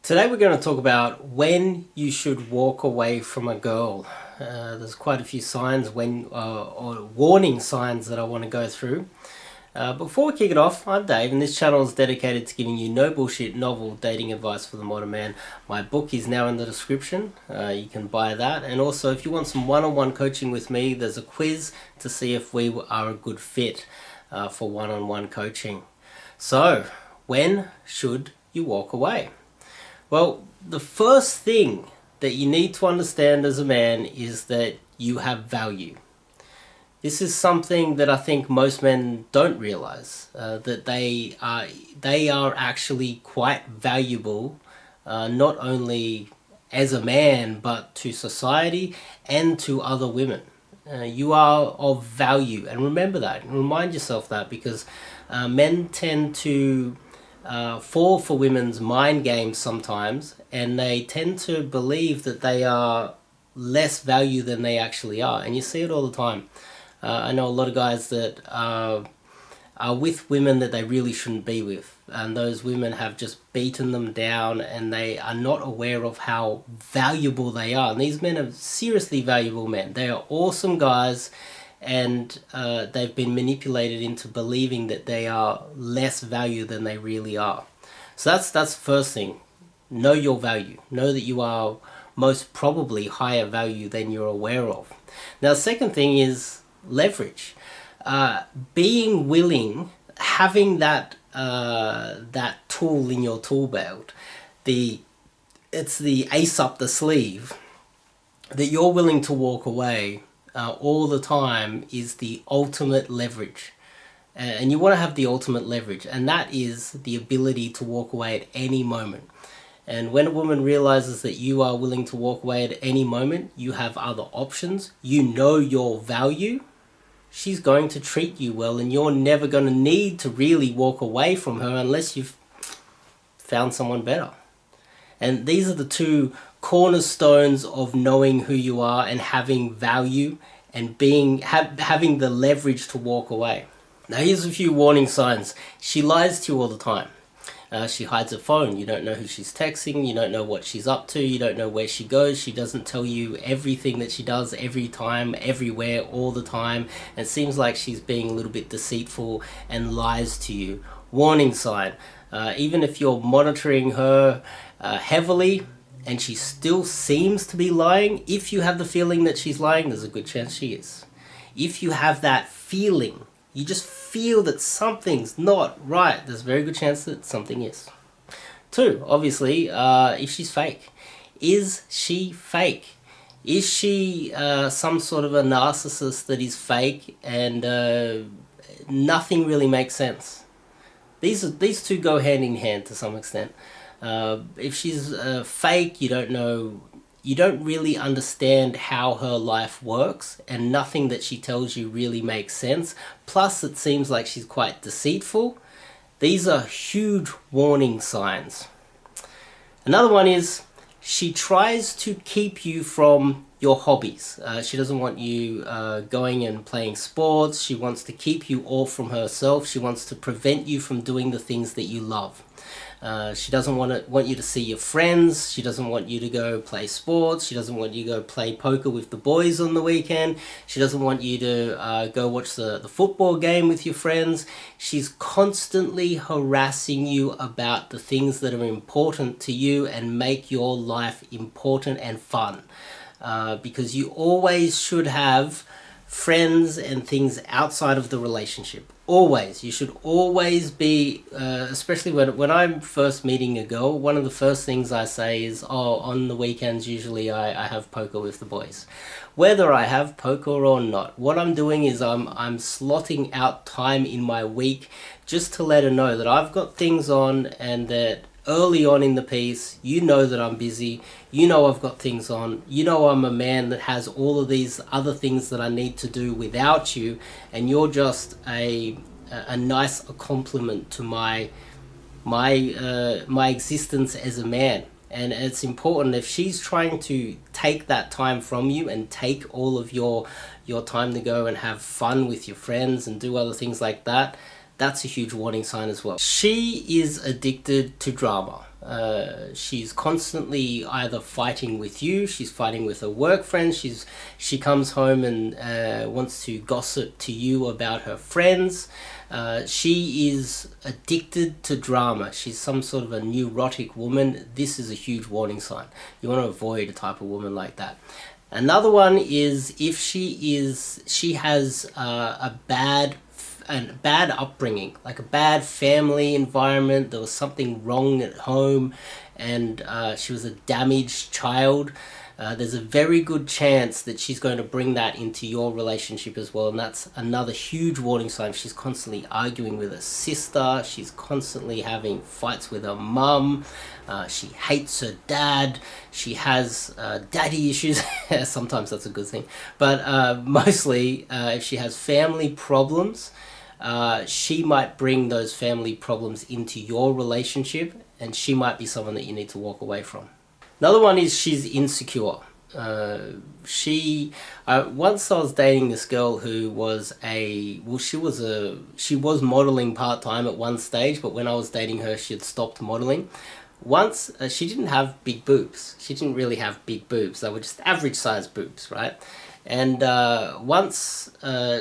Today we're going to talk about when you should walk away from a girl. There's quite a few signs or warning signs that I want to go through. Before we kick it off, I'm Dave and this channel is dedicated to giving you no bullshit novel dating advice for the modern man. My book is now in the description. You can buy that, and also if you want some one-on-one coaching with me, there's a quiz to see if we are a good fit for one-on-one coaching. So, when should you walk away? Well, the first thing that you need to understand as a man is that you have value. This is something that I think most men don't realize, that they are actually quite valuable, not only as a man, but to society and to other women. You are of value, and remember that, and remind yourself that, because men tend to fall for women's mind games sometimes, and they tend to believe that they are less value than they actually are, and you see it all the time. I know a lot of guys that are with women that they really shouldn't be with, and those women have just beaten them down, and they are not aware of how valuable they are. And these men are seriously valuable men. They are awesome guys, and they've been manipulated into believing that they are less value than they really are. So that's the first thing. Know your value. Know that you are most probably higher value than you're aware of. Now, the second thing is leverage. Being willing, having that tool in your tool belt, it's the ace up the sleeve, that you're willing to walk away all the time, is the ultimate leverage. And you want to have the ultimate leverage, and that is the ability to walk away at any moment. And when a woman realizes that you are willing to walk away at any moment, you have other options, you know your value, she's going to treat you well, and you're never going to need to really walk away from her unless you've found someone better. And these are the two cornerstones of knowing who you are and having value and having the leverage to walk away. Now, here's a few warning signs. She lies to you all the time. She hides her phone. You don't know who she's texting. You don't know what she's up to. You don't know where she goes. She doesn't tell you everything that she does every time, everywhere, all the time. And it seems like she's being a little bit deceitful and lies to you. Warning sign. Even if you're monitoring her heavily and she still seems to be lying, if you have the feeling that she's lying, there's a good chance she is. If you have that feeling, you just feel that something's not right, there's a very good chance that something is. 2, obviously, if she's fake. Is she fake? Is she some sort of a narcissist that is fake and nothing really makes sense? These two go hand in hand to some extent. If she's fake, you don't really understand how her life works, and nothing that she tells you really makes sense. Plus, it seems like she's quite deceitful. These are huge warning signs. Another one is she tries to keep you from your hobbies. She doesn't want you going and playing sports. She wants to keep you all from herself. She wants to prevent you from doing the things that you love. She doesn't want you to see your friends. She doesn't want you to go play sports. She doesn't want you to go play poker with the boys on the weekend. She doesn't want you to go watch the football game with your friends. She's constantly harassing you about the things that are important to you and make your life important and fun. Because you always should have friends and things outside of the relationship. Always. You should always be, especially when I'm first meeting a girl, one of the first things I say is, oh, on the weekends usually I have poker with the boys. Whether I have poker or not, what I'm doing is I'm slotting out time in my week just to let her know that I've got things on, and that early on in the piece, you know that I'm busy, you know I've got things on, you know I'm a man that has all of these other things that I need to do without you, and you're just a nice complement to my existence as a man. And it's important, if she's trying to take that time from you and take all of your time to go and have fun with your friends and do other things like that, that's a huge warning sign as well. She is addicted to drama. She's constantly either fighting with you, she's fighting with her work friends, she comes home and wants to gossip to you about her friends. She is addicted to drama. She's some sort of a neurotic woman. This is a huge warning sign. You want to avoid a type of woman like that. Another one is if she has a bad upbringing, like a bad family environment. There was something wrong at home, and she was a damaged child. There's a very good chance that she's going to bring that into your relationship as well, and that's another huge warning sign. She's constantly arguing with her sister, she's constantly having fights with her mum, she hates her dad, she has daddy issues. Sometimes that's a good thing, but mostly if she has family problems, she might bring those family problems into your relationship, and she might be someone that you need to walk away from. Another one is she's insecure. Once I was dating this girl who was she was modeling part-time at one stage, but when I was dating her, she had stopped modeling. Once, she didn't have big boobs. She didn't really have big boobs. They were just average size boobs, right? And once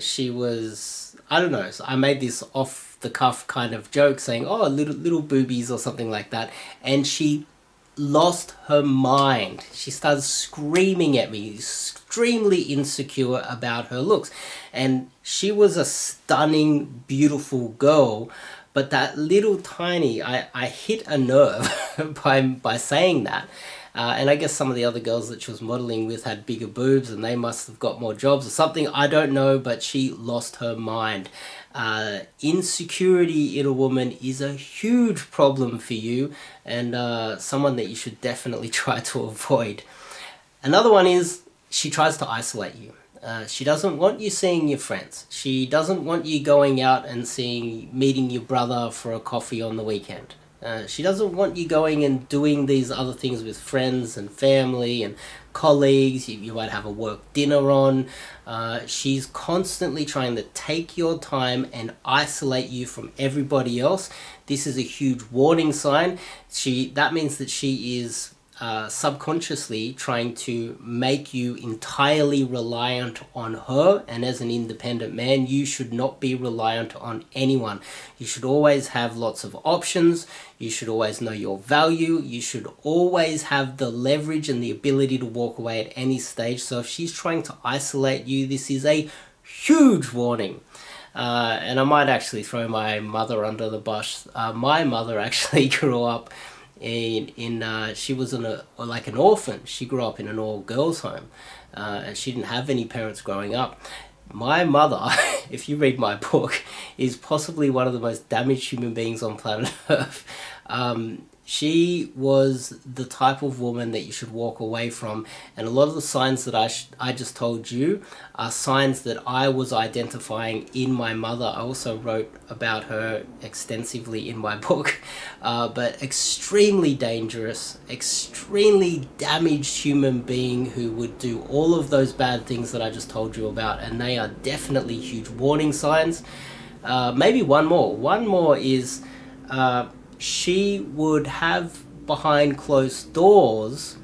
she was, I don't know, so I made this off the cuff kind of joke saying, oh, little boobies or something like that, and she lost her mind. She started screaming at me, extremely insecure about her looks. And she was a stunning, beautiful girl, but that little tiny, I hit a nerve by saying that. And I guess some of the other girls that she was modeling with had bigger boobs and they must have got more jobs or something. I don't know, but she lost her mind. Insecurity in a woman is a huge problem for you, and someone that you should definitely try to avoid. Another one is she tries to isolate you. She doesn't want you seeing your friends. She doesn't want you going out and meeting your brother for a coffee on the weekend. She doesn't want you going and doing these other things with friends and family and colleagues. You might have a work dinner on. She's constantly trying to take your time and isolate you from everybody else. This is a huge warning sign. That means that she is subconsciously trying to make you entirely reliant on her, and as an independent man, you should not be reliant on anyone. You should always have lots of options. You should always know your value. You should always have the leverage and the ability to walk away at any stage. So if she's trying to isolate you, this is a huge warning. And I might actually throw my mother under the bus. My mother actually grew up she was like an orphan. She grew up in an all-girls home, and she didn't have any parents growing up. My mother, if you read my book, is possibly one of the most damaged human beings on planet Earth. She was the type of woman that you should walk away from, and a lot of the signs that I just told you are signs that I was identifying in my mother. I also wrote about her extensively in my book, but extremely dangerous, extremely damaged human being who would do all of those bad things that I just told you about, and they are definitely huge warning signs. Maybe one more. One more is she would have behind closed doors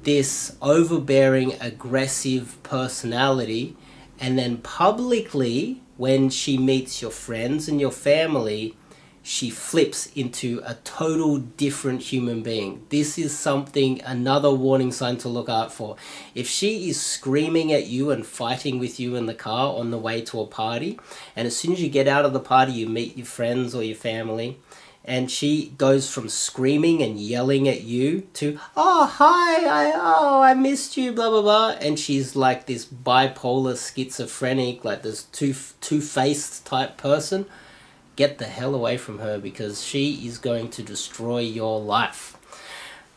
this overbearing, aggressive personality, and then publicly, when she meets your friends and your family, she flips into a total different human being. This is another warning sign to look out for. If she is screaming at you and fighting with you in the car on the way to a party, and as soon as you get out of the party, you meet your friends or your family, and she goes from screaming and yelling at you to, oh, hi, I missed you, blah, blah, blah. And she's like this bipolar schizophrenic, like this two-faced type person. Get the hell away from her, because she is going to destroy your life.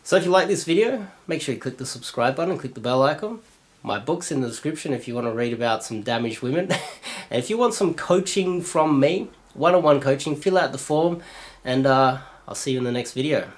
So if you like this video, make sure you click the subscribe button and click the bell icon. My book's in the description if you want to read about some damaged women. And if you want some coaching from me, one-on-one coaching, fill out the form, and I'll see you in the next video.